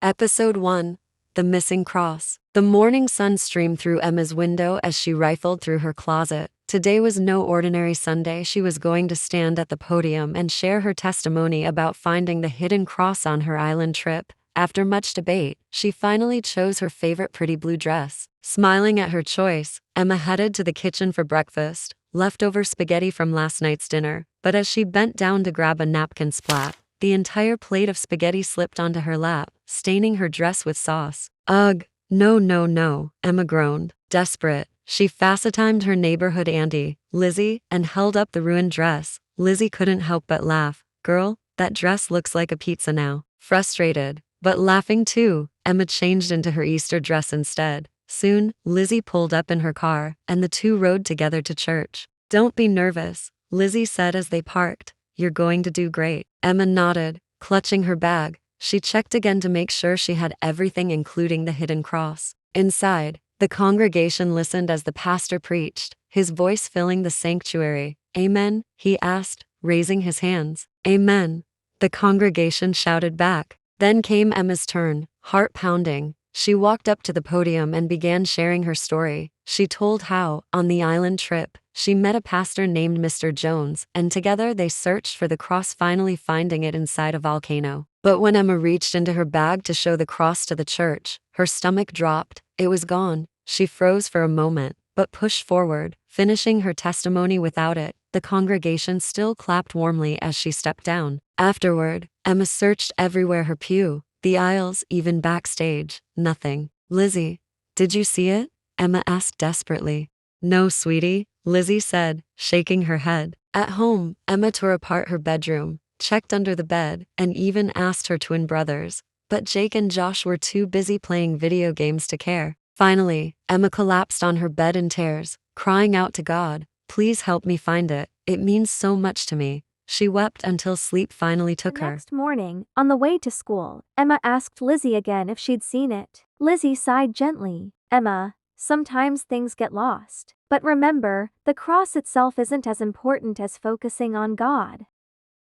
Episode 1. The Missing Cross. The morning sun streamed through Emma's window as she rifled through her closet. Today was no ordinary Sunday. She was going to stand at the podium and share her testimony about finding the hidden cross on her island trip. After much debate, she finally chose her favorite pretty blue dress. Smiling at her choice, Emma headed to the kitchen for breakfast, leftover spaghetti from last night's dinner. But as she bent down to grab a napkin, splat, the entire plate of spaghetti slipped onto her lap, staining her dress with sauce. Ugh, no, Emma groaned. Desperate, she FaceTimed her neighborhood auntie, Lizzie, and held up the ruined dress. Lizzie couldn't help but laugh. Girl, that dress looks like a pizza now. Frustrated, but laughing too, Emma changed into her Easter dress instead. Soon, Lizzie pulled up in her car, and the two rode together to church. Don't be nervous, Lizzie said as they parked. You're going to do great. Emma nodded, clutching her bag. She checked again to make sure she had everything, including the hidden cross. Inside, the congregation listened as the pastor preached, his voice filling the sanctuary. Amen, he asked, raising his hands. Amen, the congregation shouted back. Then came Emma's turn, heart pounding. She walked up to the podium and began sharing her story. She told how, on the island trip, she met a pastor named Mr. Jones, and together they searched for the cross, finally finding it inside a volcano. But when Emma reached into her bag to show the cross to the church, her stomach dropped. It was gone. She froze for a moment, but pushed forward, finishing her testimony without it. The congregation still clapped warmly as she stepped down. Afterward, Emma searched everywhere: her pew, the aisles, even backstage. Nothing. Lizzie, did you see it? Emma asked desperately. No, sweetie, Lizzie said, shaking her head. At home, Emma tore apart her bedroom, checked under the bed, and even asked her twin brothers. But Jake and Josh were too busy playing video games to care. Finally, Emma collapsed on her bed in tears, crying out to God, please help me find it. It means so much to me. She wept until sleep finally took her. Next morning, on the way to school, Emma asked Lizzie again if she'd seen it. Lizzie sighed gently. Emma, sometimes things get lost. But remember, the cross itself isn't as important as focusing on God.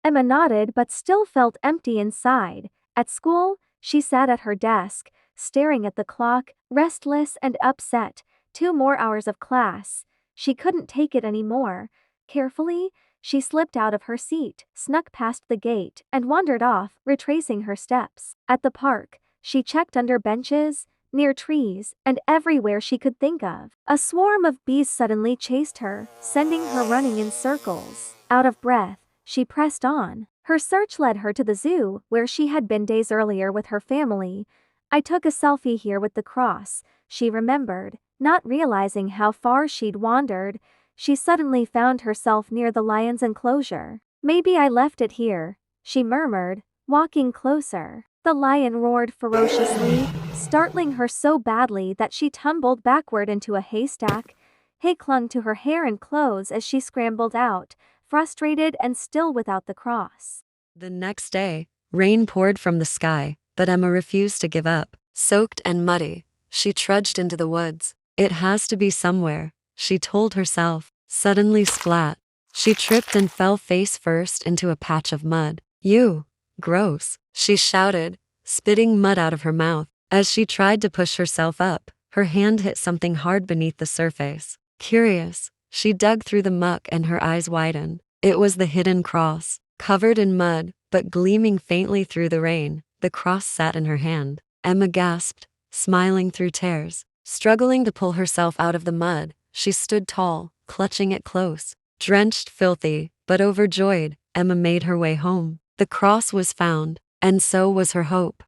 Emma nodded but still felt empty inside. At school, she sat at her desk, staring at the clock, restless and upset. 2 more hours of class. She couldn't take it anymore. Carefully, she slipped out of her seat, snuck past the gate, and wandered off, retracing her steps. At the park, she checked under benches, near trees, and everywhere she could think of. A swarm of bees suddenly chased her, sending her running in circles. Out of breath, she pressed on. Her search led her to the zoo, where she had been days earlier with her family. I took a selfie here with the cross, she remembered, not realizing how far she'd wandered. She suddenly found herself near the lion's enclosure. Maybe I left it here, she murmured, walking closer. The lion roared ferociously, startling her so badly that she tumbled backward into a haystack. Hay clung to her hair and clothes as she scrambled out, frustrated and still without the cross. The next day, rain poured from the sky, but Emma refused to give up. Soaked and muddy, she trudged into the woods. It has to be somewhere, she told herself. Suddenly, splat, she tripped and fell face first into a patch of mud. You, gross, she shouted, spitting mud out of her mouth. As she tried to push herself up, her hand hit something hard beneath the surface. Curious, she dug through the muck and her eyes widened. It was the hidden cross, covered in mud, but gleaming faintly through the rain. The cross sat in her hand. Emma gasped, smiling through tears. Struggling to pull herself out of the mud, she stood tall, clutching it close. Drenched, filthy, but overjoyed, Emma made her way home. The cross was found, and so was her hope.